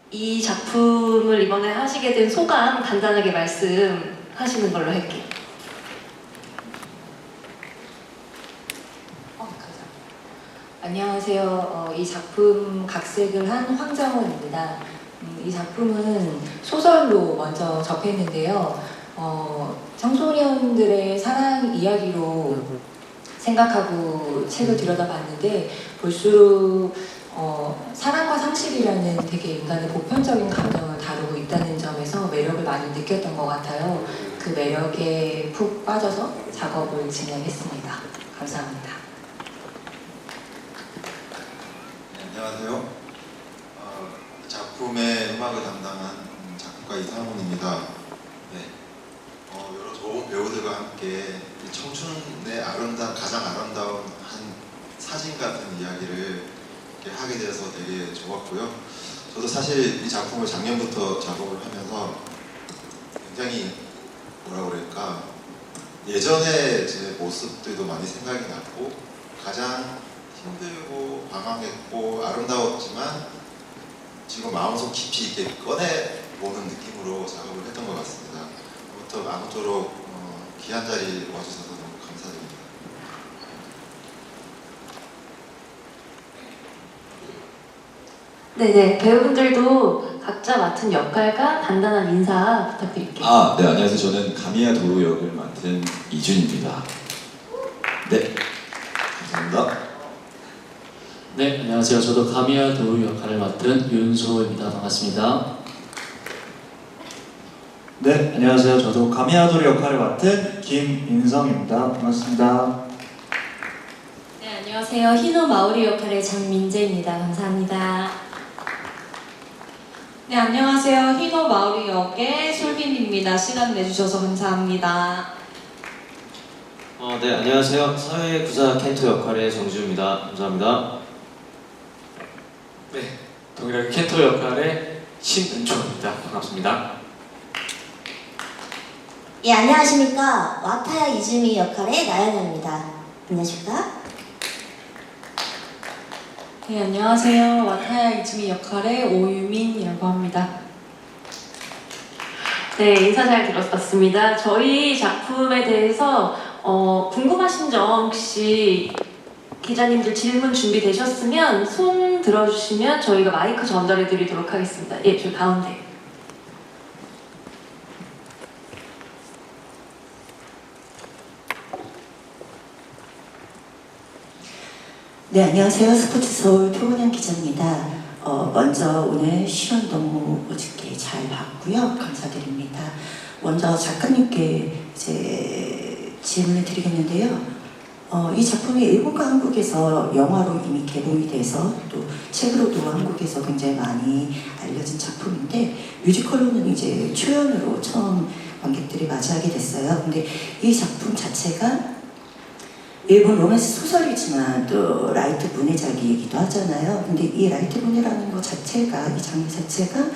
이 작품을 이번에 하시게 된 소감 간단하게 말씀하시는 걸로 할게요. 감사합니다. 안녕하세요. 이 작품 각색을 한 황정원입니다. 이 작품은 소설로 먼저 접했는데요. 청소년들의 사랑 이야기로 생각하고 책을 들여다봤는데 볼수록 사랑과 상실이라는 되게 인간의 보편적인 감정을 다루고 있다는 점에서 매력을 많이 느꼈던 것 같아요. 그 매력에 푹 빠져서 작업을 진행했습니다. 감사합니다. 네, 안녕하세요. 작품의 음악을 담당한 작곡가 이상훈입니다. 네, 여러 좋은 배우들과 함께 이 청춘의 가장 아름다운 한 사진 같은 이야기를 이렇게 하게 돼서 되게 좋았고요. 저도 사실 이 작품을 작년부터 작업을 하면서 굉장히 뭐라 그럴까, 예전의 제 모습들도 많이 생각이 났고, 가장 힘들고 방황했고 아름다웠지만 지금 마음속 깊이 있게 꺼내보는 느낌으로 작업을 했던 것 같습니다. 아무쪼록 귀한 자리 와주셔서 너무 감사드립니다. 네네, 배우분들도 각자 맡은 역할과 간단한 인사 부탁드릴게요. 네, 안녕하세요. 저는 가미야 도로 역을 맡은 이준입니다. 네, 감사합니다. 네, 안녕하세요. 저도 가미야 도우 역할을 맡은 윤소입니다. 반갑습니다. 네, 안녕하세요. 저도 가미야도리 역할을 맡은 김인성입니다. 반갑습니다. 네, 안녕하세요. 희노 마오리 역할의 장민재입니다. 감사합니다. 네, 안녕하세요. 희노 마오리 역의 솔빈입니다. 시간 내주셔서 감사합니다. 네, 안녕하세요. 사회구사 켄토 역할의 정지우입니다. 감사합니다. 네, 동일하게 켄토 역할의 신은초입니다. 반갑습니다. 예, 안녕하십니까. 와타야 이즈미 역할의 나연아입니다. 안녕하십니까. 네, 안녕하세요. 와타야 이즈미 역할의 오유민이라고 합니다. 네, 인사 잘 들었습니다. 저희 작품에 대해서 궁금하신 점 혹시 기자님들 질문 준비되셨으면 손 들어주시면 저희가 마이크 전달해 드리도록 하겠습니다. 예, 저 가운데. 네, 안녕하세요. 스포츠 서울 표은영 기자입니다. 먼저 오늘 실현 너무 어저께 잘 봤고요. 감사드립니다. 먼저 작가님께 이제 질문을 드리겠는데요. 이 작품이 일본과 한국에서 영화로 이미 개봉이 돼서 또 책으로도 한국에서 굉장히 많이 알려진 작품인데 뮤지컬로는 이제 초연으로 처음 관객들이 맞이하게 됐어요. 근데 이 작품 자체가 일본 로맨스 소설이지만 또 라이트 문해작이기도 하잖아요. 근데 이 라이트 문해라는 것 자체가, 이 장르 자체가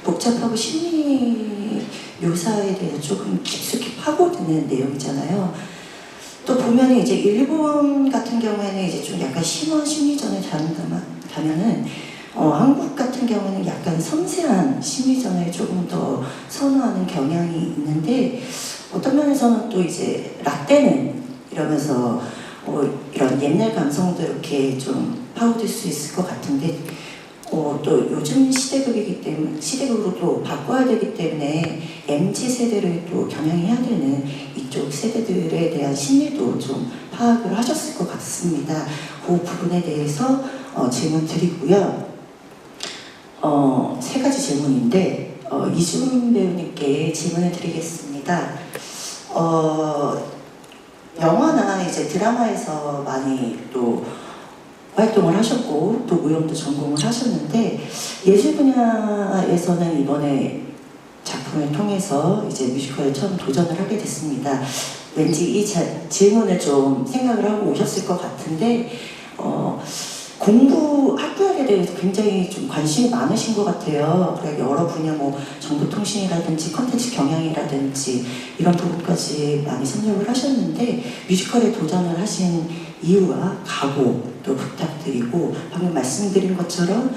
복잡하고 심리 묘사에 대해서 조금 깊숙이 파고드는 내용이잖아요. 또 보면 이제 일본 같은 경우에는 이제 좀 약간 심한 심리전을 다루다면은 한국 같은 경우는 약간 섬세한 심리전을 조금 더 선호하는 경향이 있는데 어떤 면에서는 또 이제 라떼는 이러면서 이런 옛날 감성도 이렇게 좀 파고들 수 있을 것 같은데 또 요즘 시대극이기 때문에 시대극으로 또 바꿔야 되기 때문에 MZ 세대를 또 겨냥해야 되는 이쪽 세대들에 대한 심리도 좀 파악을 하셨을 것 같습니다. 그 부분에 대해서 질문 드리고요. 세 가지 질문인데 이준 배우님께 질문을 드리겠습니다. 영화나 이제 드라마에서 많이 또 활동을 하셨고 또 무용도 전공을 하셨는데 예술 분야에서는 이번에 작품을 통해서 이제 뮤지컬에 처음 도전을 하게 됐습니다. 왠지 이 질문을 좀 생각을 하고 오셨을 것 같은데 학교에 대해서 굉장히 좀 관심이 많으신 것 같아요. 그래 여러 분야 뭐 정보통신이라든지 컨텐츠 경영이라든지 이런 부분까지 많이 섭렵을 하셨는데 뮤지컬에 도전을 하신 이유와 각오 또 부탁드리고 방금 말씀드린 것처럼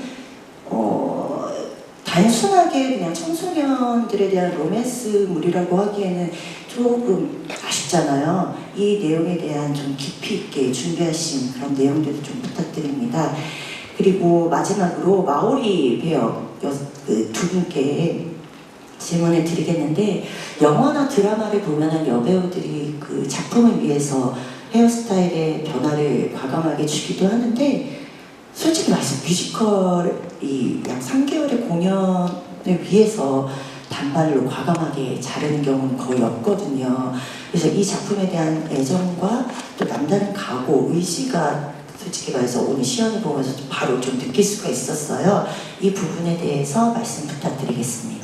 단순하게 그냥 청소년들에 대한 로맨스물이라고 하기에는 조금 아쉽잖아요. 이 내용에 대한 좀 깊이 있게 준비하신 그런 내용들을 좀 부탁드립니다. 그리고 마지막으로 마오리 배역 두 분께 질문을 드리겠는데, 영화나 드라마를 보면은 여배우들이 그 작품을 위해서 헤어스타일의 변화를 과감하게 주기도 하는데, 솔직히 말해서 뮤지컬이 약 3개월의 공연을 위해서 단발로 과감하게 자르는 경우는 거의 없거든요. 그래서 이 작품에 대한 애정과 또 남다른 각오, 의지가 솔직히 말해서 오늘 시연을 보면서 바로 좀 느낄 수가 있었어요. 이 부분에 대해서 말씀 부탁드리겠습니다.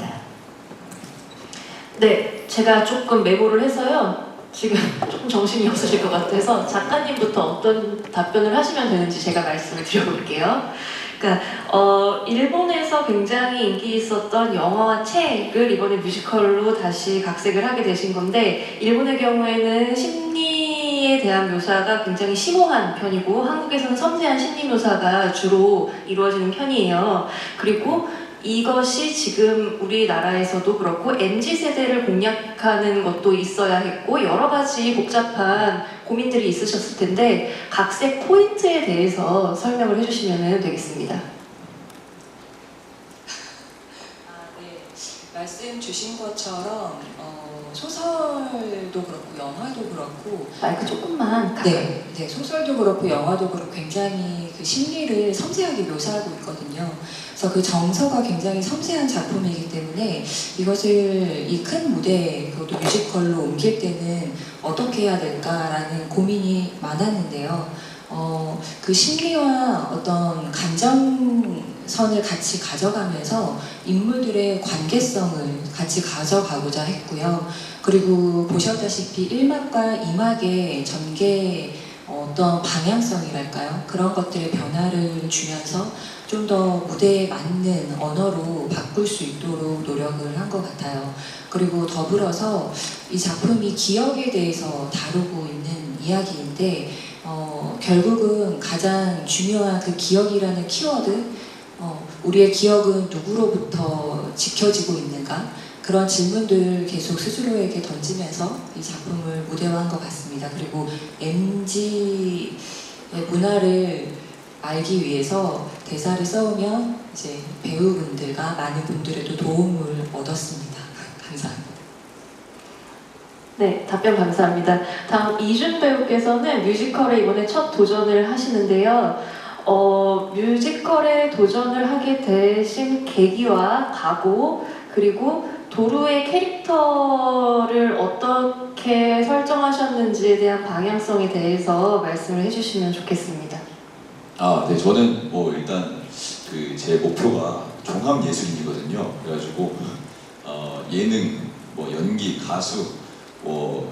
네, 제가 조금 메모를 해서요. 지금 조금 정신이 없으실 것 같아서 작가님부터 어떤 답변을 하시면 되는지 제가 말씀을 드려볼게요. 그러니까 일본에서 굉장히 인기 있었던 영화와 책을 이번에 뮤지컬로 다시 각색을 하게 되신 건데, 일본의 경우에는 심리에 대한 묘사가 굉장히 심오한 편이고 한국에서는 섬세한 심리 묘사가 주로 이루어지는 편이에요. 그리고 이것이 지금 우리나라에서도 그렇고 MZ세대를 공략하는 것도 있어야 했고 여러 가지 복잡한 고민들이 있으셨을 텐데, 각색 포인트에 대해서 설명을 해주시면 되겠습니다. 네. 말씀 주신 것처럼 소설도 그렇고 영화도 그렇고 마이크 조금만 가까이. 네, 소설도 그렇고 영화도 그렇고 굉장히 그 심리를 섬세하게 묘사하고 있거든요. 그래서 그 정서가 굉장히 섬세한 작품이기 때문에 이것을 이 큰 무대, 그것도 뮤지컬로 옮길 때는 어떻게 해야 될까라는 고민이 많았는데요. 그 심리와 어떤 감정선을 같이 가져가면서 인물들의 관계성을 같이 가져가고자 했고요. 그리고 보셨다시피 1막과 2막의 전개 어떤 방향성이랄까요? 그런 것들의 변화를 주면서 좀 더 무대에 맞는 언어로 바꿀 수 있도록 노력을 한 것 같아요. 그리고 더불어서 이 작품이 기억에 대해서 다루고 있는 이야기인데, 결국은 가장 중요한 그 기억이라는 키워드, 우리의 기억은 누구로부터 지켜지고 있는가? 그런 질문들 계속 스스로에게 던지면서 이 작품을 무대화한 것 같습니다. 그리고 MZ의 문화를 알기 위해서 대사를 써오면 이제 배우분들과 많은 분들에도 도움을 얻었습니다. 감사합니다. 네, 답변 감사합니다. 다음 이준 배우께서는 뮤지컬에 이번에 첫 도전을 하시는데요. 뮤지컬에 도전을 하게 되신 계기와 각오, 그리고 도루의 캐릭터를 어떻게 설정하셨는지에 대한 방향성에 대해서 말씀을 해주시면 좋겠습니다. 네, 저는 일단 그 제 목표가 종합 예술인이거든요. 그래가지고 예능, 연기, 가수,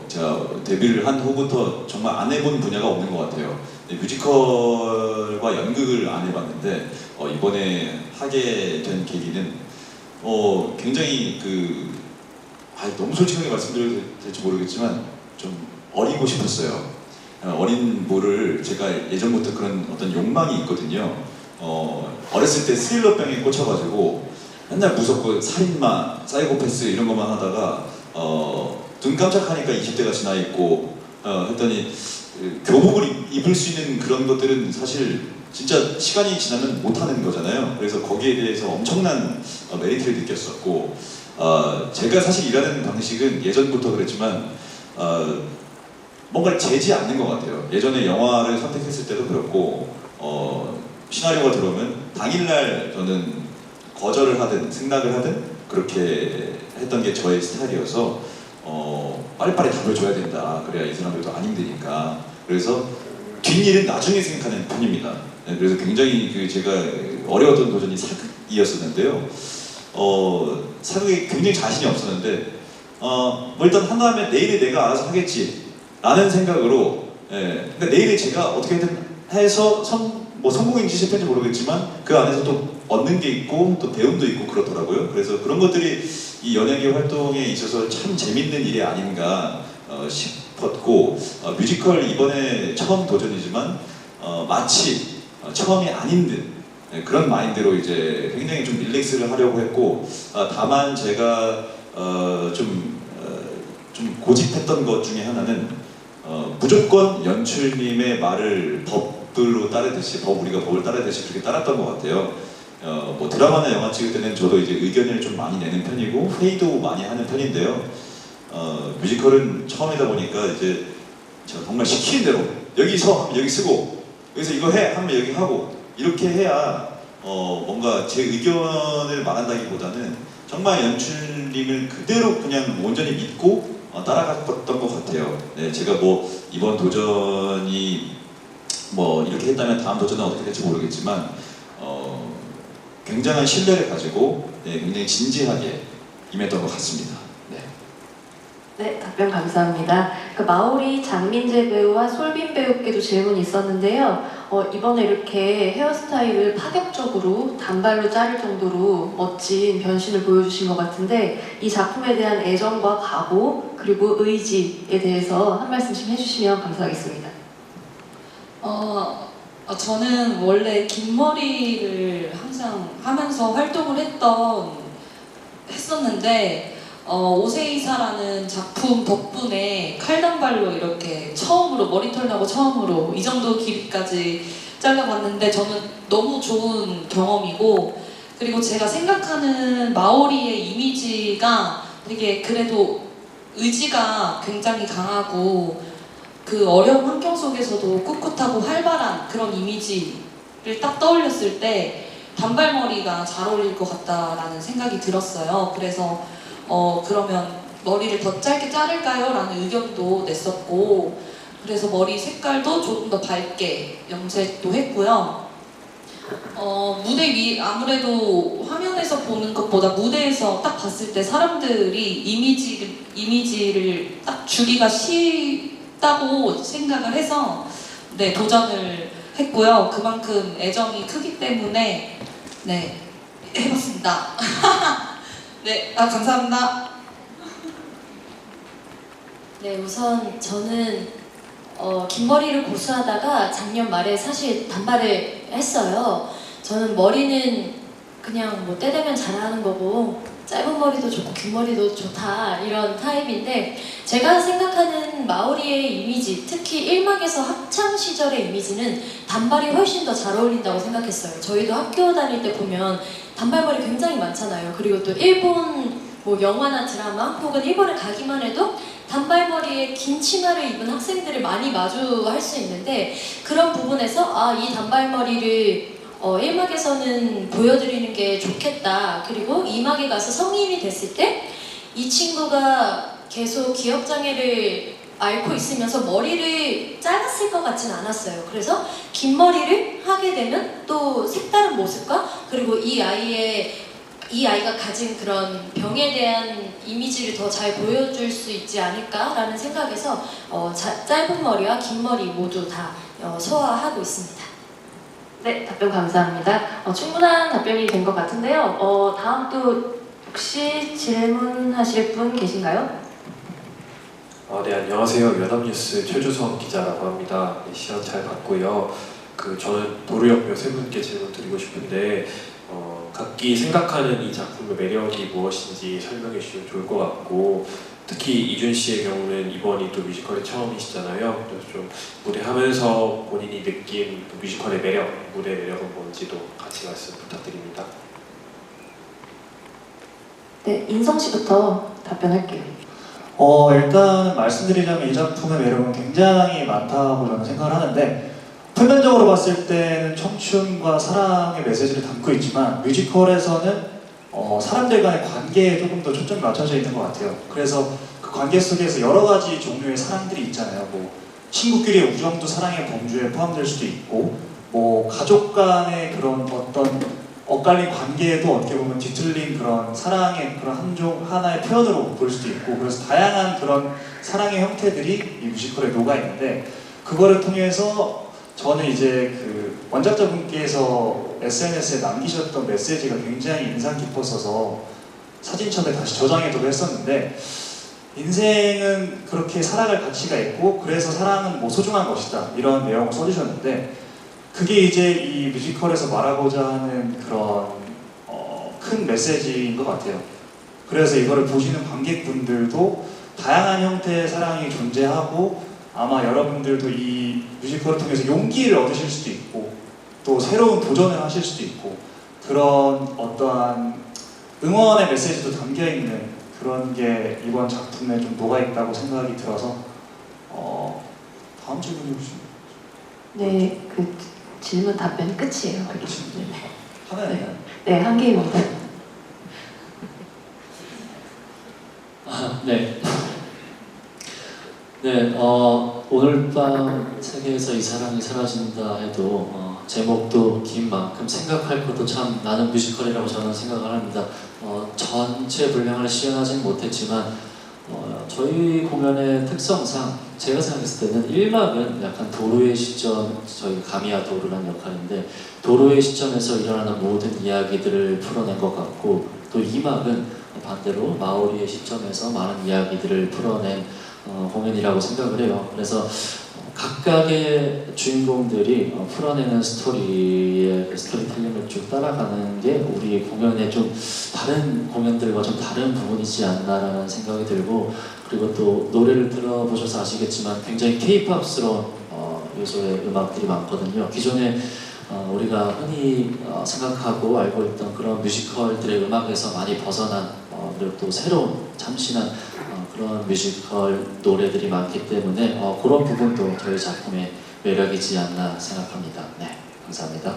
제가 데뷔를 한 후부터 정말 안 해본 분야가 없는 것 같아요. 뮤지컬과 연극을 안 해봤는데 이번에 하게 된 계기는 굉장히 너무 솔직하게 말씀드려도 될지 모르겠지만 좀 어리고 싶었어요. 어린 모를 제가 예전부터 그런 어떤 욕망이 있거든요. 어렸을 때 스릴러병에 꽂혀가지고 맨날 무섭고 살인마, 사이코패스 이런 것만 하다가 눈 깜짝하니까 20대가 지나 있고 했더니 교복을 입을 수 있는 그런 것들은 사실 진짜 시간이 지나면 못하는 거잖아요. 그래서 거기에 대해서 엄청난 메리트를 느꼈었고, 제가 사실 일하는 방식은 예전부터 그랬지만 뭔가를 재지 않는 것 같아요. 예전에 영화를 선택했을 때도 그렇고 시나리오가 들어오면 당일날 저는 거절을 하든 승낙을 하든 그렇게 했던 게 저의 스타일이어서 빨리빨리 답을 줘야 된다. 그래야 이 사람들도 안 힘드니까. 그래서 뒷일은 나중에 생각하는 편입니다. 그래서 굉장히 제가 어려웠던 도전이 사극이었었는데요. 사극에 굉장히 자신이 없었는데 일단 한 다음에 내일에 내가 알아서 하겠지 라는 생각으로, 그러니까 내일에 제가 어떻게든 해서 성공인지 실패인지 모르겠지만 그 안에서 또 얻는 게 있고 또 배움도 있고 그렇더라고요. 그래서 그런 것들이 이 연예계 활동에 있어서 참 재밌는 일이 아닌가 싶었고, 뮤지컬 이번에 처음 도전이지만 마치 처음이 아닌 듯 네, 그런 마인드로 이제 굉장히 좀 릴렉스를 하려고 했고, 다만 제가 좀 고집했던 것 중에 하나는 무조건 연출님의 말을 법들로 따르듯이 우리가 법을 따르듯이 그렇게 따랐던 것 같아요. 뭐 드라마나 영화 찍을 때는 저도 이제 의견을 좀 많이 내는 편이고 회의도 많이 하는 편인데요. 뮤지컬은 처음이다 보니까 이제 제가 정말 시키는 대로 여기 서 하면 여기 쓰고 여기서 이거 해 하면 여기 하고 이렇게 해야 뭔가 제 의견을 말한다기보다는 정말 연출님을 그대로 그냥 온전히 믿고 따라갔던 것 같아요. 네, 제가 뭐 이번 도전이 뭐 이렇게 했다면 다음 도전은 어떻게 될지 모르겠지만 굉장한 신뢰를 가지고 굉장히 진지하게 임했던 것 같습니다. 네. 네, 답변 감사합니다. 그 마오리 장민재 배우와 솔빈 배우께도 질문이 있었는데요. 이번에 이렇게 헤어스타일을 파격적으로 단발로 자를 정도로 멋진 변신을 보여주신 것 같은데 이 작품에 대한 애정과 각오 그리고 의지에 대해서 한 말씀씩 해주시면 감사하겠습니다. 저는 원래 긴 머리를 항상 하면서 활동을 했었는데 오세이사라는 작품 덕분에 칼단발로 이렇게 처음으로 머리털 나고 처음으로 이 정도 길이까지 잘라봤는데 저는 너무 좋은 경험이고 그리고 제가 생각하는 마오리의 이미지가 되게 그래도 의지가 굉장히 강하고 그 어려운 환경 속에서도 꿋꿋하고 활발한 그런 이미지를 딱 떠올렸을 때 단발머리가 잘 어울릴 것 같다라는 생각이 들었어요. 그래서 그러면 머리를 더 짧게 자를까요? 라는 의견도 냈었고 그래서 머리 색깔도 조금 더 밝게 염색도 했고요. 무대 위 아무래도 화면에서 보는 것보다 무대에서 딱 봤을 때 사람들이 이미지를 딱 주기가 쉽다고 생각을 해서 네, 도전을 했고요. 그만큼 애정이 크기 때문에 네, 해봤습니다. 네, 감사합니다. 네, 우선 저는 긴 머리를 고수하다가 작년 말에 사실 단발을 했어요. 저는 머리는 그냥 뭐 때 되면 잘하는 거고 짧은 머리도 좋고 긴 머리도 좋다 이런 타입인데 제가 생각하는 마오리의 이미지, 특히 1막에서 학창 시절의 이미지는 단발이 훨씬 더 잘 어울린다고 생각했어요. 저희도 학교 다닐 때 보면 단발머리 굉장히 많잖아요. 그리고 또 일본 뭐 영화나 드라마 혹은 일본에 가기만 해도 단발머리에 긴 치마를 입은 학생들을 많이 마주할 수 있는데 그런 부분에서 이 단발머리를 1막에서는 보여드리는 게 좋겠다. 그리고 2막에 가서 성인이 됐을 때 이 친구가 계속 기억장애를 앓고 있으면서 머리를 잘랐을 것 같지는 않았어요. 그래서 긴 머리를 하게 되면 또 색다른 모습과 그리고 이 아이가 가진 그런 병에 대한 이미지를 더 잘 보여줄 수 있지 않을까라는 생각에서 짧은 머리와 긴 머리 모두 다 소화하고 있습니다. 네, 답변 감사합니다. 충분한 답변이 된 것 같은데요. 다음 또 혹시 질문하실 분 계신가요? 네, 안녕하세요. 연합뉴스 최주성 기자라고 합니다. 네, 시연 잘 봤고요. 저는 도루역녀 세 분께 질문 드리고 싶은데 각기 생각하는 이 작품의 매력이 무엇인지 설명해 주시면 좋을 것 같고 특히 이준 씨의 경우는 이번이 또 뮤지컬이 처음이시잖아요. 그래서 좀 무대하면서 본인이 느낀 뮤지컬의 매력, 무대 매력은 뭔지도 같이 말씀 부탁드립니다. 네, 인성 씨부터 답변할게요. 일단 말씀드리자면 이 작품의 매력은 굉장히 많다고 저는 생각을 하는데 표면적으로 봤을 때는 청춘과 사랑의 메시지를 담고 있지만 뮤지컬에서는 사람들 간의 관계에 조금 더 초점이 맞춰져 있는 것 같아요. 그래서 그 관계 속에서 여러 가지 종류의 사랑들이 있잖아요. 뭐 친구끼리의 우정도 사랑의 범주에 포함될 수도 있고 뭐 가족 간의 그런 어떤 엇갈린 관계에도 어떻게 보면 뒤틀린 그런 사랑의 그런 하나의 표현으로 볼 수도 있고 그래서 다양한 그런 사랑의 형태들이 이 뮤지컬에 녹아 있는데 그거를 통해서 저는 이제 그 원작자분께서 SNS에 남기셨던 메시지가 굉장히 인상 깊었어서 사진첩에 다시 저장해두고 했었는데 인생은 그렇게 살아갈 가치가 있고 그래서 사랑은 뭐 소중한 것이다 이런 내용을 써주셨는데 그게 이제 이 뮤지컬에서 말하고자 하는 그런 큰 메시지인 것 같아요. 그래서 이거를 보시는 관객분들도 다양한 형태의 사랑이 존재하고 아마 여러분들도 이 뮤지컬을 통해서 용기를 얻으실 수도 있고 또 새로운 도전을 하실 수도 있고 그런 어떠한 응원의 메시지도 담겨있는 그런 게 이번 작품에 좀 녹아있다고 생각이 들어서 다음 질문 해주시면 네, 그 질문 답변 끝이에요. 그게. 하나요? 네, 한 개입니다. 네. 네, 오늘 밤 세계에서 이 사랑이 사라진다 해도 제목도 긴 만큼 생각할 것도 참 많은 뮤지컬이라고 저는 생각을 합니다. 전체 분량을 시연하진 못했지만 저희 공연의 특성상 제가 생각했을 때는 1막은 약간 도로의 시점, 저희 가미야 도르라는 역할인데 도로의 시점에서 일어나는 모든 이야기들을 풀어낸 것 같고 또 2막은 반대로 마오리의 시점에서 많은 이야기들을 풀어낸 공연이라고 생각을 해요. 그래서 각각의 주인공들이 풀어내는 스토리의 스토리텔링을 쭉 따라가는 게 우리 공연의 좀 다른 공연들과 좀 다른 부분이지 않나라는 생각이 들고 그리고 또 노래를 들어보셔서 아시겠지만 굉장히 케이팝스러운 요소의 음악들이 많거든요. 기존에 우리가 흔히 생각하고 알고 있던 그런 뮤지컬들의 음악에서 많이 벗어난 그리고 또 새로운 참신한 그런 뮤지컬 노래들이 많기 때문에 그런 부분도 저희 작품의 매력이지 않나 생각합니다. 네, 감사합니다.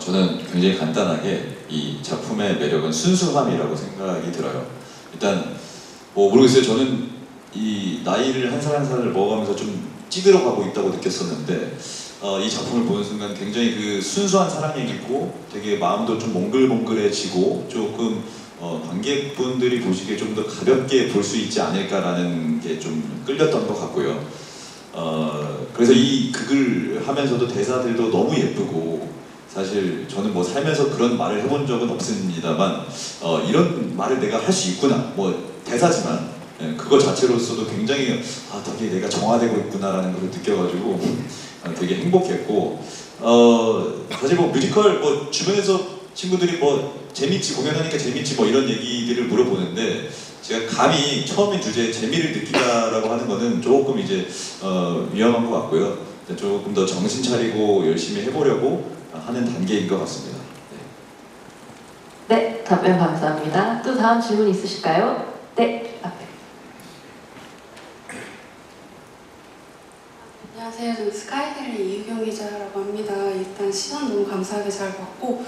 저는 굉장히 간단하게 이 작품의 매력은 순수함이라고 생각이 들어요. 일단 모르겠어요. 저는 이 나이를 한 살 한 살을 먹어가면서 좀 찌들어가고 있다고 느꼈었는데 이 작품을 보는 순간 굉장히 그 순수한 사랑 얘기고 되게 마음도 좀 몽글몽글해지고 조금 관객분들이 보시기에 좀 더 가볍게 볼 수 있지 않을까라는 게 좀 끌렸던 것 같고요. 그래서 이 극을 하면서도 대사들도 너무 예쁘고 사실 저는 뭐 살면서 그런 말을 해본 적은 없습니다만 이런 말을 내가 할 수 있구나 뭐 대사지만 그거 자체로서도 굉장히 되게 내가 정화되고 있구나라는 걸 느껴가지고 되게 행복했고 사실 뭐 뮤지컬 뭐 주변에서 친구들이 뭐 재밌지 공연하니까 재밌지 뭐 이런 얘기들을 물어보는데 제가 감히 처음인 주제에 재미를 느끼다라고 하는 거는 조금 이제 위험한 것 같고요. 조금 더 정신 차리고 열심히 해보려고 하는 단계인 것 같습니다. 네, 답변 감사합니다. 또 다음 질문 있으실까요? 네, 앞에. 안녕하세요. 저는 스카이델의 이유경 기자라고 합니다. 일단 시간 너무 감사하게 잘 봤고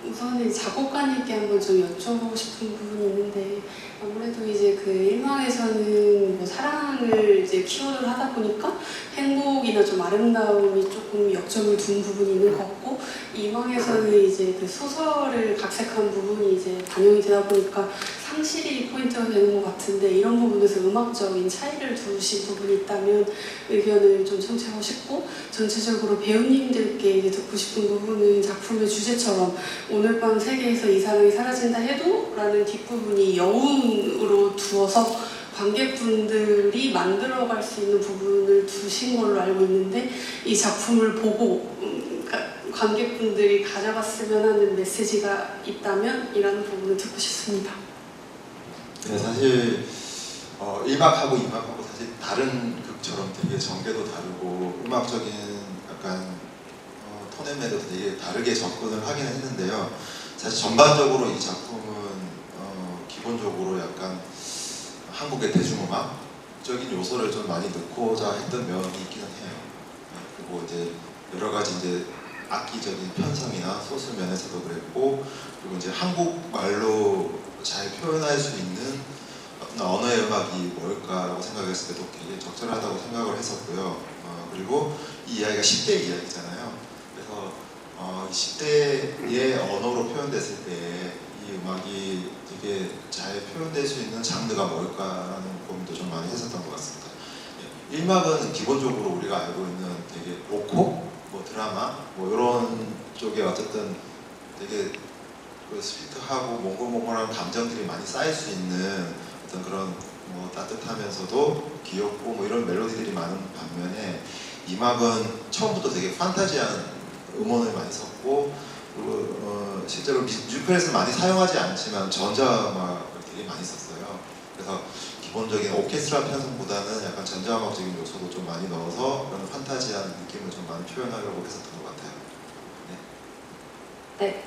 우선은 작곡가님께 한번 좀 여쭤보고 싶은 부분이 있는데 아무래도 이제 그 1막에서는 뭐 사랑을 이제 키워드를 하다 보니까 행복이나 좀 아름다움이 조금 역점을 둔 부분이 있는 것 같고 2막에서는 이제 그 소설을 각색한 부분이 이제 반영이 되다 보니까 상실이 포인트가 되는 것 같은데 이런 부분에서 음악적인 차이를 두신 부분이 있다면 의견을 좀 청취하고 싶고 전체적으로 배우님들께 이제 듣고 싶은 부분은 작품의 주제처럼 오늘 밤 세계에서 이 사랑이 사라진다 해도 라는 뒷부분이 여운으로 두어서 관객분들이 만들어갈 수 있는 부분을 두신 걸로 알고 있는데 이 작품을 보고 관객분들이 가져갔으면 하는 메시지가 있다면 이라는 부분을 듣고 싶습니다. 네, 사실 1막하고 2막하고 사실 다른 극처럼 되게 전개도 다르고 음악적인 약간 톤앤매도 되게 다르게 접근을 하긴 했는데요. 사실 전반적으로 이 작품은 기본적으로 약간 한국의 대중음악적인 요소를 좀 많이 넣고자 했던 면이 있기는 해요. 그리고 이제 여러 가지 이제 악기적인 편성이나 소수 면에서도 그랬고 그리고 이제 한국말로 잘 표현할 수 있는 어떤 언어의 음악이 뭘까라고 생각했을 때도 되게 적절하다고 생각을 했었고요. 그리고 이 이야기가 10대 이야기잖아요. 그래서 10대의 언어로 표현됐을 때 이 음악이 되게 잘 표현될 수 있는 장르가 뭘까라는 고민도 좀 많이 했었던 것 같습니다. 1막은 기본적으로 우리가 알고 있는 되게 로코, 뭐 드라마, 뭐 이런 쪽에 어쨌든 되게 그 스피트하고 몽글몽글한 감정들이 많이 쌓일 수 있는 어떤 그런 뭐 따뜻하면서도 귀엽고 뭐 이런 멜로디들이 많은 반면에 이막은 처음부터 되게 판타지한 음원을 많이 썼고, 그리고 실제로 뮤지컬에서 많이 사용하지 않지만 전자음악을 되게 많이 썼어요. 그래서 기본적인 오케스트라 편성보다는 약간 전자음악적인 요소도 좀 많이 넣어서 그런 판타지한 느낌을 좀 많이 표현하려고 했었던 것 같아요. 네.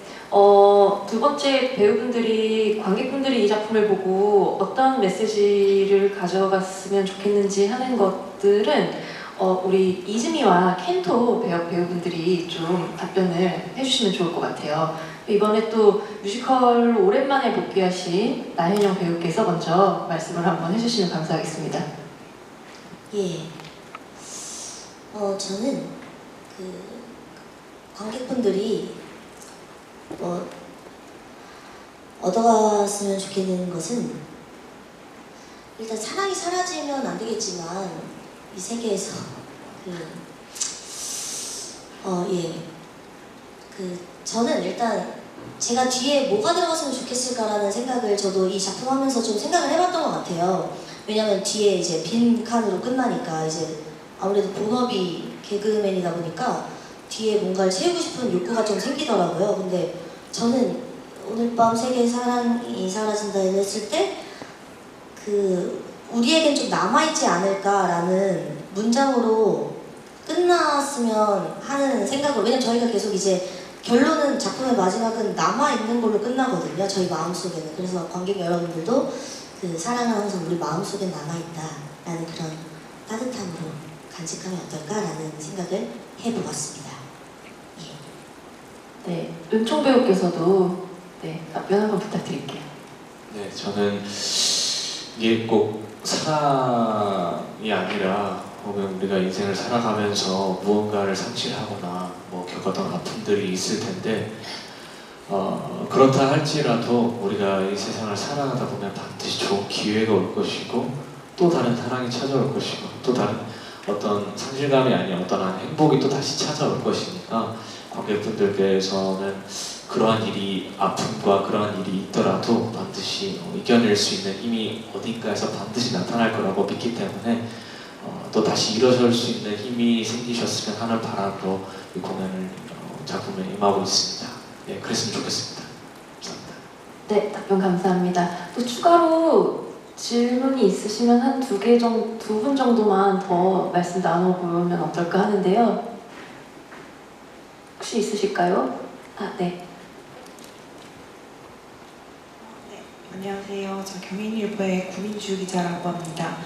두 번째 배우분들이, 관객분들이 이 작품을 보고 어떤 메시지를 가져갔으면 좋겠는지 하는 것들은 우리 이즈미와 켄토 배우분들이 좀 답변을 해주시면 좋을 것 같아요. 이번에 또 뮤지컬 오랜만에 복귀하신 나현영 배우께서 먼저 말씀을 한번 해주시면 감사하겠습니다. 예. 저는 그 관객분들이 얻어갔으면 좋겠는 것은, 일단 사랑이 사라지면 안 되겠지만 이 세계에서 저는 일단 제가 뒤에 뭐가 들어갔으면 좋겠을까라는 생각을 저도 이 작품 하면서 좀 생각을 해봤던 것 같아요. 왜냐면 뒤에 이제 빈 칸으로 끝나니까 이제 아무래도 본업이 개그맨이다 보니까 뒤에 뭔가를 채우고 싶은 욕구가 좀 생기더라고요. 근데 저는 오늘 밤 세계의 사랑이 사라진다 했을 때 우리에겐 좀 남아있지 않을까라는 문장으로 끝났으면 하는 생각을, 왜냐면 저희가 계속 이제 결론은 작품의 마지막은 남아있는 걸로 끝나거든요. 저희 마음속에는. 그래서 관객 여러분들도 그 사랑은 항상 우리 마음속에 남아있다라는 그런 따뜻함으로 간직하면 어떨까라는 생각을 해보았습니다. 네, 은총 배우께서도 답변 한번 부탁드릴게요. 네, 저는 이게 꼭 사랑이 아니라 혹은 우리가 인생을 살아가면서 무언가를 상실하거나 뭐 겪었던 아픔들이 있을 텐데 그렇다 할지라도 우리가 이 세상을 살아가다 보면 반드시 좋은 기회가 올 것이고 또 다른 사랑이 찾아올 것이고 또 다른 어떤 상실감이 아닌 어떠한 행복이 또 다시 찾아올 것이니까 관객분들께서는 그러한 일이, 아픔과 그러한 일이 있더라도 반드시 이겨낼 수 있는 힘이 어딘가에서 반드시 나타날 거라고 믿기 때문에 또 다시 일어설 수 있는 힘이 생기셨으면 하는 바람으로 이 공연을 작품에 임하고 있습니다. 예, 그랬으면 좋겠습니다. 감사합니다. 네, 답변 감사합니다. 또 추가로 질문이 있으시면 한 두 분 정도만 더 말씀 나눠보면 어떨까 하는데요. 혹시 있으실까요? 네. 안녕하세요. 저 경인일보의 구민주 기자라고 합니다.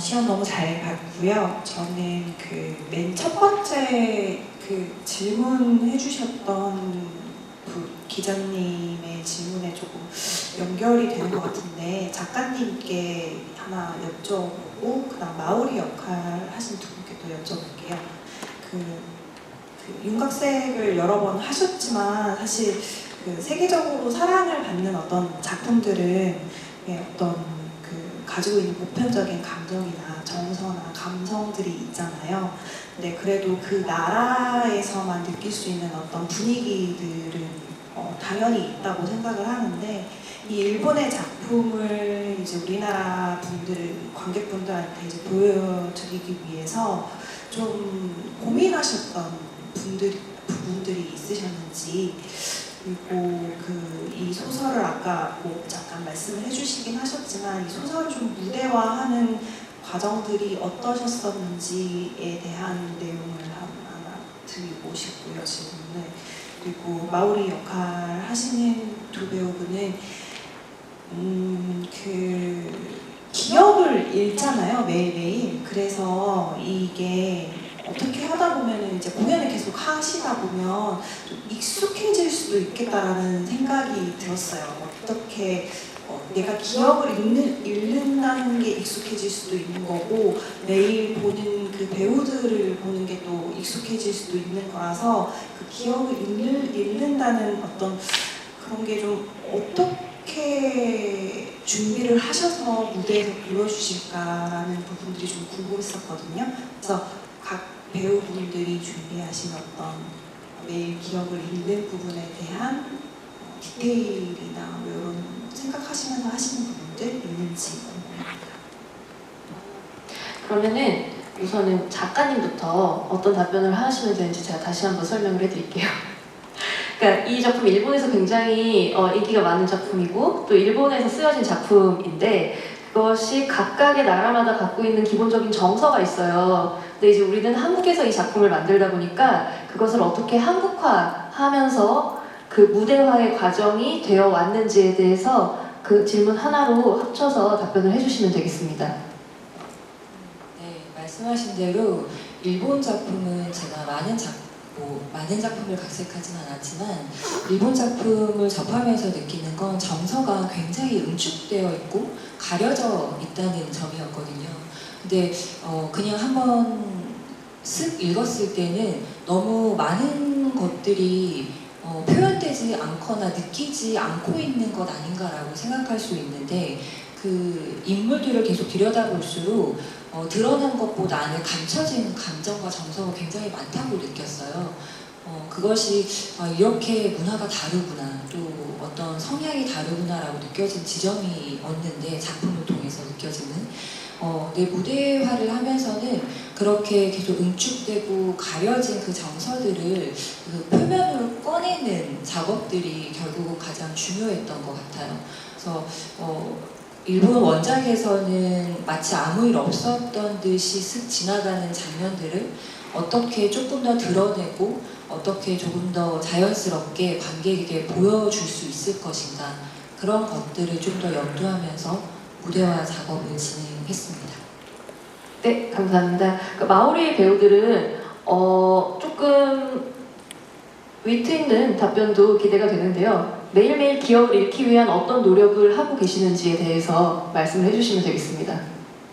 시험 너무 잘 봤고요. 저는 맨 첫 번째 질문해 주셨던 기자님의 질문에 조금 연결이 되는 것 같은데, 작가님께 하나 여쭤보고 그다음 마오리 역할 하신 두 분께 또 여쭤볼게요. 윤곽색을 여러 번 하셨지만 사실 세계적으로 사랑을 받는 어떤 작품들은 어떤 가지고 있는 보편적인 감정이나 정서나 감성들이 있잖아요. 근데 그래도 그 나라에서만 느낄 수 있는 어떤 분위기들은 당연히 있다고 생각을 하는데, 이 일본의 작품을 이제 우리나라 관객분들한테 이제 보여드리기 위해서 좀 고민하셨던 부분들이 있으셨는지, 그리고 이 소설을 아까 잠깐 말씀을 해주시긴 하셨지만 이 소설을 좀 무대화하는 과정들이 어떠셨었는지에 대한 내용을 하나 드리고 싶고요, 질문을. 그리고 마오리 역할 하시는 두 배우분은 기억을 잃잖아요, 매일매일. 그래서 이게 어떻게 하다 보면 이제 공연을 계속 하시다 보면 좀 익숙해질 수도 있겠다라는 생각이 들었어요. 어떻게 내가 기억을 잃는다는 게 익숙해질 수도 있는 거고, 매일 보는 그 배우들을 보는 게 또 익숙해질 수도 있는 거라서 그 기억을 잃는다는 어떤 그런 게 좀 어떻게 준비를 하셔서 무대에서 보여주실까라는 부분들이 좀 궁금했었거든요. 그래서 각 배우분들이 준비하신 어떤 매일 기억을 잃는 부분에 대한 디테일이나 뭐 이런 생각하시면서 하시는 부분들 있는지 궁금합니다. 그러면은 우선은 작가님부터 어떤 답변을 하시면 되는지 제가 다시 한번 설명을 해드릴게요. 그러니까 이 작품 일본에서 굉장히 인기가 많은 작품이고 또 일본에서 쓰여진 작품인데 그것이 각각의 나라마다 갖고 있는 기본적인 정서가 있어요. 근데 이제 우리는 한국에서 이 작품을 만들다 보니까 그것을 어떻게 한국화하면서 그 무대화의 과정이 되어 왔는지에 대해서 그 질문 하나로 합쳐서 답변을 해주시면 되겠습니다. 네, 말씀하신 대로 일본 작품은 제가 많은 작품을 각색하진 않았지만 일본 작품을 접하면서 느끼는 건 정서가 굉장히 응축되어 있고 가려져 있다는 점이었거든요. 근데 그냥 한번 쓱 읽었을 때는 너무 많은 것들이 표현되지 않거나 느끼지 않고 있는 것 아닌가라고 생각할 수 있는데 그 인물들을 계속 들여다볼수록 드러난 것보다 안에 감춰진 감정과 정서가 굉장히 많다고 느꼈어요. 그것이 이렇게 문화가 다르구나, 또 어떤 성향이 다르구나라고 느껴진 지점이었는데 작품을 통해서 느껴지는 내 무대화를 하면서는 그렇게 계속 응축되고 가려진 그 정서들을 그 표면으로 꺼내는 작업들이 결국은 가장 중요했던 것 같아요. 그래서 일본 원작에서는 마치 아무 일 없었던 듯이 슥 지나가는 장면들을 어떻게 조금 더 드러내고 어떻게 조금 더 자연스럽게 관객에게 보여줄 수 있을 것인가, 그런 것들을 좀 더 염두하면서 무대화 작업을 진행했습니다. 네, 감사합니다. 마오리 배우들은 조금 위트 있는 답변도 기대가 되는데요. 매일매일 기억을 잃기 위한 어떤 노력을 하고 계시는지에 대해서 말씀을 해주시면 되겠습니다.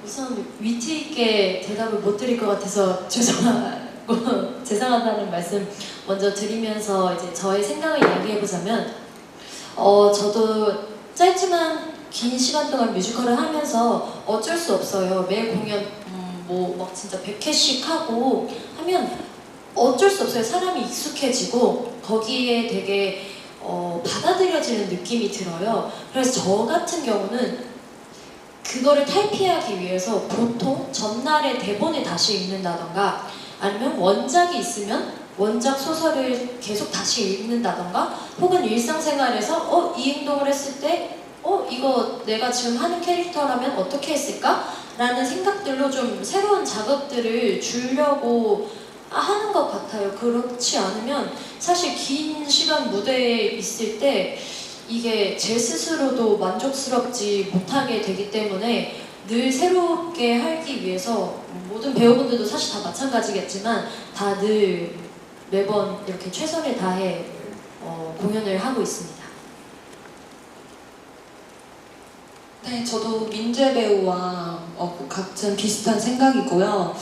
우선 위트 있게 대답을 못 드릴 것 같아서 죄송하다는 말씀 먼저 드리면서 이제 저의 생각을 이야기해보자면 저도 짧지만 긴 시간 동안 뮤지컬을 하면서 어쩔 수 없어요. 매일 공연 막 진짜 100회씩 하고 하면 어쩔 수 없어요. 사람이 익숙해지고 거기에 되게 받아들여지는 느낌이 들어요. 그래서 저 같은 경우는 그거를 탈피하기 위해서 보통 전날에 대본을 다시 읽는다던가 아니면 원작이 있으면 원작 소설을 계속 다시 읽는다던가 혹은 일상생활에서 이 행동을 했을 때 이거 내가 지금 하는 캐릭터라면 어떻게 했을까? 라는 생각들로 좀 새로운 작업들을 주려고 하는 것 같아요. 그렇지 않으면 사실 긴 시간 무대에 있을 때 이게 제 스스로도 만족스럽지 못하게 되기 때문에 늘 새롭게 하기 위해서 모든 배우분들도 사실 다 마찬가지겠지만 다 늘 매번 이렇게 최선을 다해 공연을 하고 있습니다. 네, 저도 민재 배우와 같은 비슷한 생각이고요.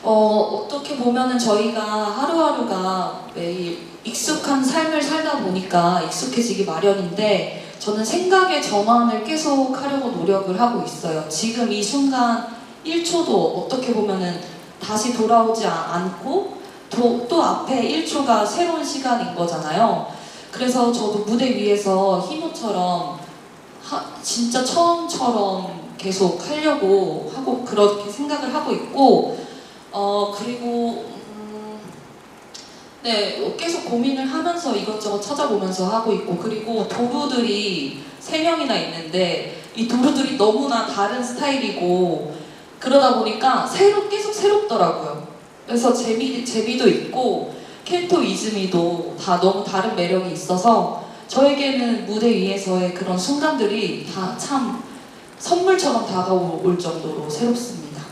어떻게 보면은 저희가 하루하루가 매일 익숙한 삶을 살다 보니까 익숙해지기 마련인데 저는 생각의 전환을 계속 하려고 노력을 하고 있어요. 지금 이 순간 1초도 어떻게 보면은 다시 돌아오지 않고 또 앞에 1초가 새로운 시간인 거잖아요. 그래서 저도 무대 위에서 희모처럼 진짜 처음처럼 계속 하려고 하고 그렇게 생각을 하고 있고 그리고 네, 계속 고민을 하면서 이것저것 찾아보면서 하고 있고 그리고 도루들이 3명이나 있는데 이 도루들이 너무나 다른 스타일이고 그러다 보니까 계속 새롭더라고요. 그래서 재미도 있고 캐릭터 이즈미도 다 너무 다른 매력이 있어서 저에게는 무대 위에서의 그런 순간들이 다 참 선물처럼 다가올 정도로 새롭습니다.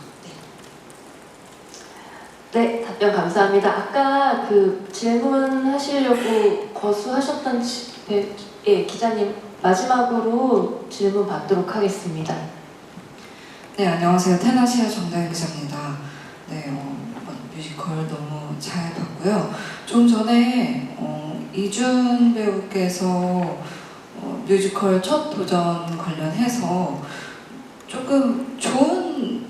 네, 답변 감사합니다. 아까 그 질문하시려고 거수하셨던 기자님 마지막으로 질문 받도록 하겠습니다. 네, 안녕하세요. 테나시아 정다혜 기자입니다. 네, 뮤지컬 너무 잘 봤고요. 좀 전에 이준 배우께서 뮤지컬 첫 도전 관련해서 조금 좋은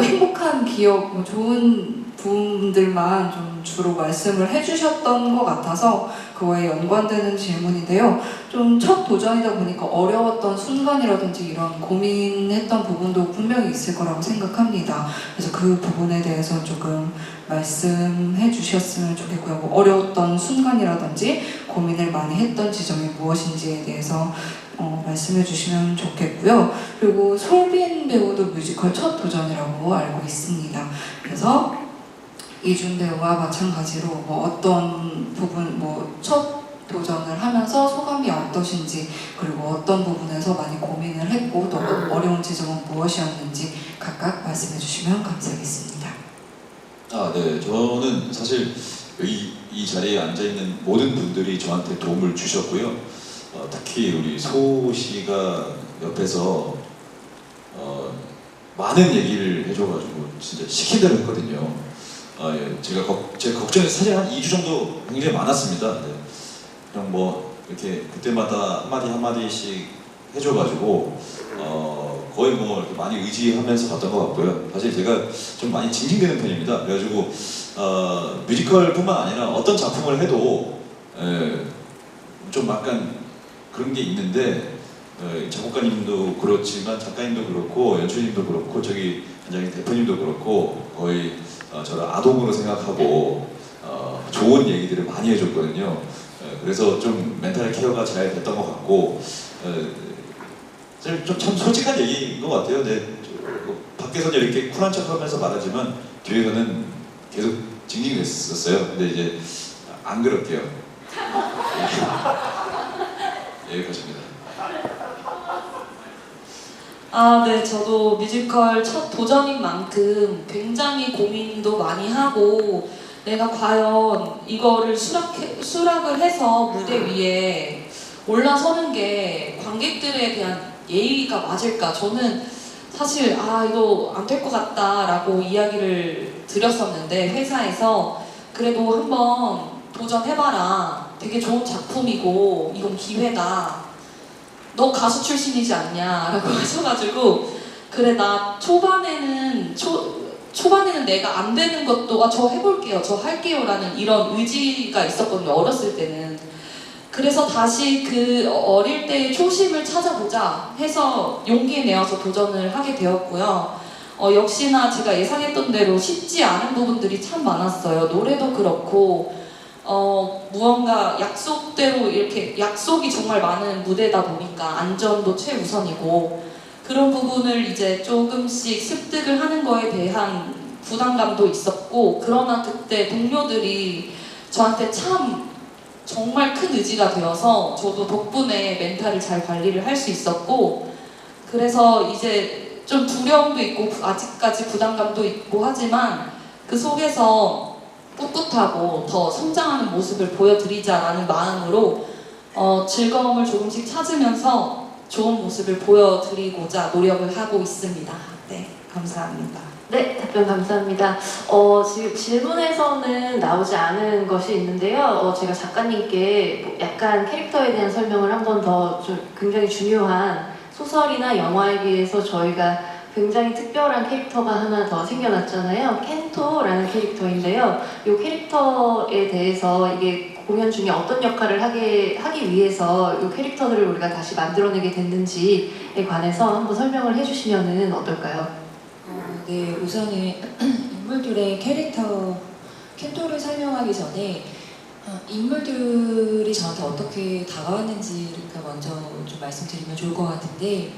행복한 기억, 좋은 부분들만 좀 주로 말씀을 해주셨던 것 같아서 그거에 연관되는 질문인데요. 좀 첫 도전이다 보니까 어려웠던 순간이라든지 이런 고민했던 부분도 분명히 있을 거라고 생각합니다. 그래서 그 부분에 대해서 조금 말씀해 주셨으면 좋겠고요. 뭐 어려웠던 순간이라든지 고민을 많이 했던 지점이 무엇인지에 대해서 말씀해 주시면 좋겠고요. 그리고 솔빈 배우도 뮤지컬 첫 도전이라고 알고 있습니다. 그래서 이준 배우와 마찬가지로 뭐 어떤 부분, 뭐 첫 도전을 하면서 소감이 어떠신지, 그리고 어떤 부분에서 많이 고민을 했고 또 어려운 지점은 무엇이었는지 각각 말씀해 주시면 감사하겠습니다. 네. 저는 사실 이 자리에 앉아있는 모든 분들이 저한테 도움을 주셨고요. 특히 우리 소 씨가 옆에서 많은 얘기를 해줘가지고 진짜 시킨 대로 했거든요. 예, 제가 걱정이 사실 한 2주 정도 굉장히 많았습니다. 네. 그냥 뭐 이렇게 그때마다 한마디씩 해줘가지고 거의 뭐 이렇게 많이 의지하면서 봤던 것 같고요. 사실 제가 좀 많이 징징대는 편입니다. 그래가지고 뮤지컬뿐만 아니라 어떤 작품을 해도 좀 약간 그런 게 있는데 작곡가님도 그렇지만 작가님도 그렇고 연출님도 그렇고 저기 현장의 대표님도 그렇고 거의 저를 아동으로 생각하고 좋은 얘기들을 많이 해줬거든요. 그래서 좀 멘탈 케어가 잘 됐던 것 같고 좀 참 솔직한 얘기인 것 같아요. 밖에서는 이렇게 쿨한 척하면서 말하지만 뒤에서는 계속 징징댔었어요. 근데 이제 안 그럴게요. 여기까지입니다. 네, 저도 뮤지컬 첫 도전인 만큼 굉장히 고민도 많이 하고 내가 과연 이거를 수락을 해서 무대 위에 올라서는 게 관객들에 대한 예의가 맞을까? 저는 사실 이거 안 될 것 같다라고 이야기를 드렸었는데 회사에서 그래도 한번 도전해봐라. 되게 좋은 작품이고 이건 기회다. 너 가수 출신이지 않냐? 라고 하셔가지고 그래 나 초반에는 내가 안 되는 것도 저 해볼게요. 저 할게요. 라는 이런 의지가 있었거든요. 어렸을 때는. 그래서 다시 그 어릴 때의 초심을 찾아보자 해서 용기 내어서 도전을 하게 되었고요. 역시나 제가 예상했던 대로 쉽지 않은 부분들이 참 많았어요. 노래도 그렇고 무언가 약속대로 이렇게 약속이 정말 많은 무대다 보니까 안전도 최우선이고 그런 부분을 이제 조금씩 습득을 하는 거에 대한 부담감도 있었고 그러나 그때 동료들이 저한테 참 정말 큰 의지가 되어서 저도 덕분에 멘탈을 잘 관리를 할 수 있었고 그래서 이제 좀 두려움도 있고 아직까지 부담감도 있고 하지만 그 속에서 꿋꿋하고 더 성장하는 모습을 보여드리자라는 마음으로 즐거움을 조금씩 찾으면서 좋은 모습을 보여드리고자 노력을 하고 있습니다. 네, 감사합니다. 네, 답변 감사합니다. 지금 질문에서는 나오지 않은 것이 있는데요. 제가 작가님께 약간 캐릭터에 대한 설명을 한 번 더 좀 굉장히 중요한 소설이나 영화에 비해서 저희가 굉장히 특별한 캐릭터가 하나 더 생겨났잖아요. 켄토라는 캐릭터인데요. 이 캐릭터에 대해서 이게 공연 중에 어떤 역할을 하기 위해서 이 캐릭터들을 우리가 다시 만들어내게 됐는지에 관해서 한번 설명을 해주시면 어떨까요? 네, 우선은 인물들의 캐릭터 켄토를 설명하기 전에 인물들이 저한테 어떻게 다가왔는지를 먼저 좀 말씀드리면 좋을 것 같은데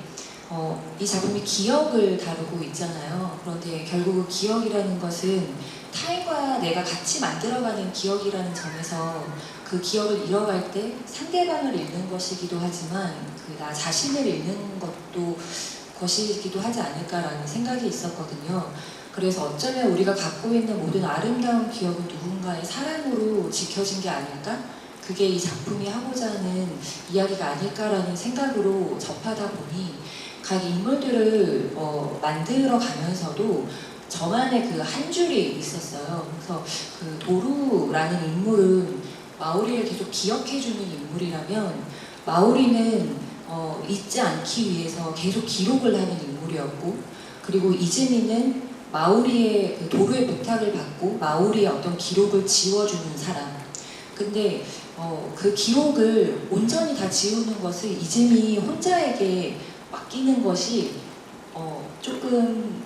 이 작품이 기억을 다루고 있잖아요. 그런데 결국 그 기억이라는 것은 타인과 내가 같이 만들어가는 기억이라는 점에서 그 기억을 잃어갈 때 상대방을 잃는 것이기도 하지만 나 자신을 잃는 것이기도 하지 않을까라는 생각이 있었거든요. 그래서 어쩌면 우리가 갖고 있는 모든 아름다운 기억은 누군가의 사랑으로 지켜진 게 아닐까? 그게 이 작품이 하고자 하는 이야기가 아닐까라는 생각으로 접하다 보니 각 인물들을 만들어 가면서도 저만의 그 한 줄이 있었어요. 그래서 그 도루라는 인물은 마오리를 계속 기억해주는 인물이라면 마오리는 잊지 않기 위해서 계속 기록을 하는 인물이었고 그리고 이즈미는 마우리의 그 도루의 부탁을 받고 마우리의 어떤 기록을 지워주는 사람. 근데 그 기록을 온전히 다 지우는 것을 이즈미 혼자에게 맡기는 것이 조금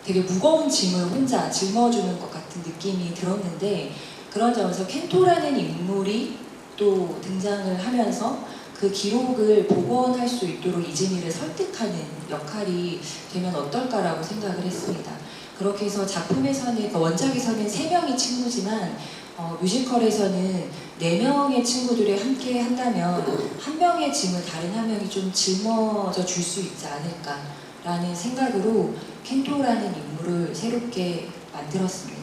되게 무거운 짐을 혼자 짊어주는 것 같은 느낌이 들었는데, 그런 점에서 켄토라는 인물이 또 등장을 하면서 그 기록을 복원할 수 있도록 이즈미를 설득하는 역할이 되면 어떨까라고 생각을 했습니다. 그렇게 해서 작품에서는, 그러니까 원작에서는 3명이 친구지만 뮤지컬에서는 4명의 친구들이 함께 한다면 한 명의 짐을 다른 한 명이 좀 짊어져 줄 수 있지 않을까라는 생각으로 켄토라는 인물을 새롭게 만들었습니다.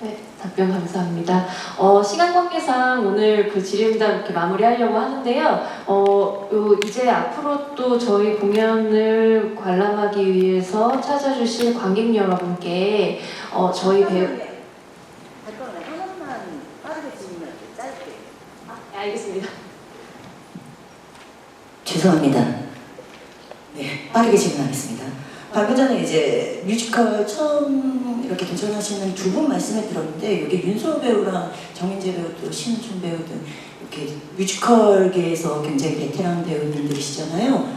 네, 답변 감사합니다. 시간 관계상 오늘 그 질의응답 이렇게 마무리하려고 하는데요. 이제 앞으로 또 저희 공연을 관람하기 위해서 찾아주실 관객 여러분께 저희 배우 하나만 빠르게 질문할게요. 짧게. 네, 알겠습니다. 죄송합니다. 네, 빠르게 질문하겠습니다. 방금 전에 이제 뮤지컬 처음 이렇게 도전하시는 두 분 말씀을 들었는데, 여기 윤소호 배우랑 정민재 배우 또 신은총 배우 등 이렇게 뮤지컬계에서 굉장히 베테랑 배우님들이시잖아요.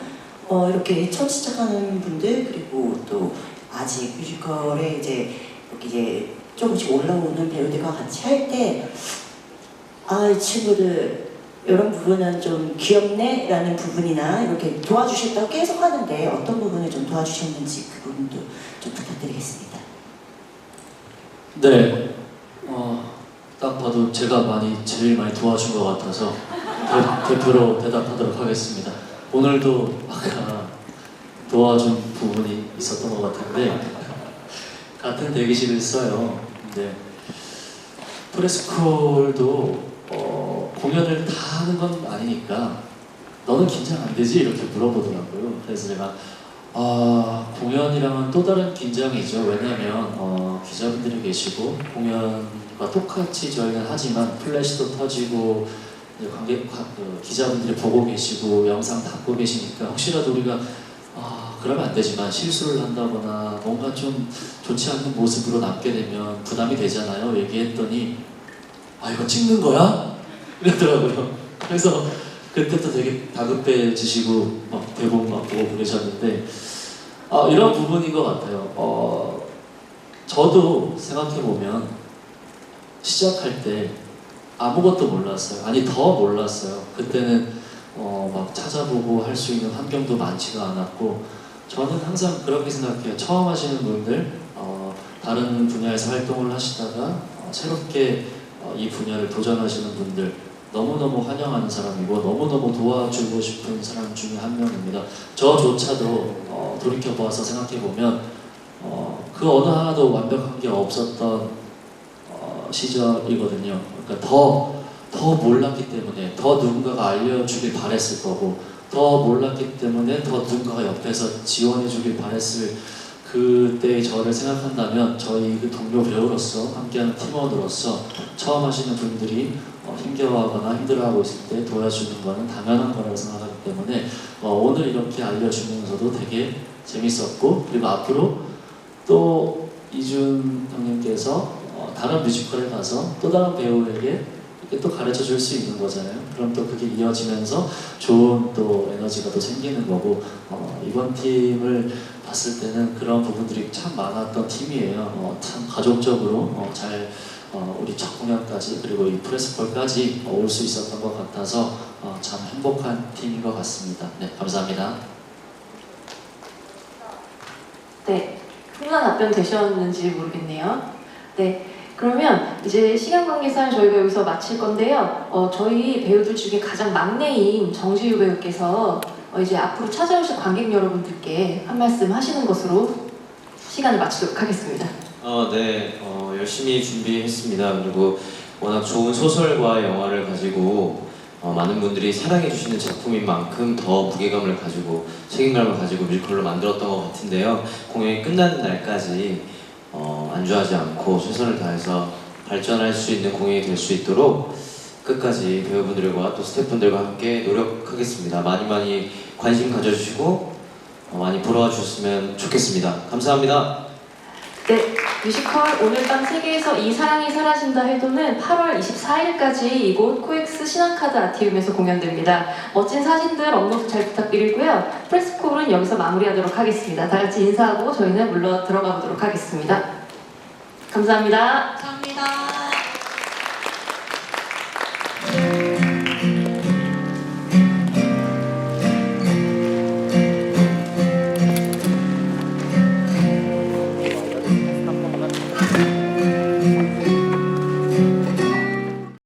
이렇게 처음 시작하는 분들, 그리고 또 아직 뮤지컬에 이제 조금씩 올라오는 배우들과 같이 할 때, 이 친구들 이런 부분은 좀 귀엽네 라는 부분이나 이렇게 도와주셨다고 계속 하는데, 어떤 부분을 좀 도와주셨는지 그 부분도 좀 부탁드리겠습니다. 네, 딱 봐도 제가 제일 많이 도와준 것 같아서 대표로 대답하도록 하겠습니다. 오늘도 아까 도와준 부분이 있었던 것 같은데, 같은 대기실을 써요. 근데 프레스콜도 공연을 다 하는 건 아니니까 너는 긴장 안 되지? 이렇게 물어보더라고요. 그래서 제가 공연이랑은 또 다른 긴장이죠. 왜냐면 기자분들이 계시고 공연과 똑같이 저희는 하지만 플래시도 터지고 기자분들이 보고 계시고 영상 담고 계시니까 혹시라도 우리가 그러면 안 되지만 실수를 한다거나 뭔가 좀 좋지 않는 모습으로 남게 되면 부담이 되잖아요. 얘기했더니 이거 찍는 거야? 이러더라고요. 그래서 그때도 되게 다급해지시고 대본 보고 그러셨는데 이런 부분인 것 같아요. 저도 생각해보면 시작할 때 아무것도 몰랐어요. 아니 더 몰랐어요. 그때는 막 찾아보고 할 수 있는 환경도 많지가 않았고, 저는 항상 그렇게 생각해요. 처음 하시는 분들, 다른 분야에서 활동을 하시다가 새롭게 이 분야를 도전하시는 분들 너무너무 환영하는 사람이고 너무너무 도와주고 싶은 사람 중에 한 명입니다. 저조차도 돌이켜봐서 생각해보면 그 어느 하나도 완벽한 게 없었던 시절이거든요. 그러니까 더 몰랐기 때문에 더 누군가가 알려주길 바랬을 거고, 더 몰랐기 때문에 더 누군가가 옆에서 지원해주길 바랬을 그때의 저를 생각한다면, 저희 그 동료 배우로서 함께하는 팀원으로서 처음 하시는 분들이 힘겨워하거나 힘들어하고 있을 때 도와주는 거는 당연한 거라고 생각하기 때문에 오늘 이렇게 알려주면서도 되게 재밌었고, 그리고 앞으로 또 이준 형님께서 다른 뮤지컬에 가서 또 다른 배우에게 이렇게 또 가르쳐 줄 수 있는 거잖아요. 그럼 또 그게 이어지면서 좋은 또 에너지가 또 생기는 거고, 이번 팀을 봤을 때는 그런 부분들이 참 많았던 팀이에요. 참 가족적으로 잘 우리 첫 공연까지 그리고 이 프레스콜까지 올 수 있었던 것 같아서 참 행복한 팀인 것 같습니다. 네, 감사합니다. 네, 훌륭한 답변 되셨는지 모르겠네요. 네, 그러면 이제 시간 관계상 저희가 여기서 마칠 건데요. 저희 배우들 중에 가장 막내인 정지유 배우께서 이제 앞으로 찾아오실 관객 여러분들께 한 말씀 하시는 것으로 시간을 마치도록 하겠습니다. 네, 열심히 준비했습니다. 그리고 워낙 좋은 소설과 영화를 가지고 많은 분들이 사랑해주시는 작품인 만큼 더 무게감을 가지고 책임감을 가지고 뮤지컬로 만들었던 것 같은데요. 공연이 끝나는 날까지 안주하지 않고 최선을 다해서 발전할 수 있는 공연이 될 수 있도록 끝까지 배우분들과 또 스태프분들과 함께 노력하겠습니다. 많이 관심 가져주시고 많이 보러와 주셨으면 좋겠습니다. 감사합니다. 네, 뮤지컬 오늘 밤 세계에서 이 사랑이 사라진다 해도는 8월 24일까지 이곳 코엑스 신한카드 아티움에서 공연됩니다. 멋진 사진들 업로드 잘 부탁드리고요. 프레스콜은 여기서 마무리하도록 하겠습니다. 다 같이 인사하고 저희는 물러 들어가 보도록 하겠습니다. 감사합니다. 감사합니다.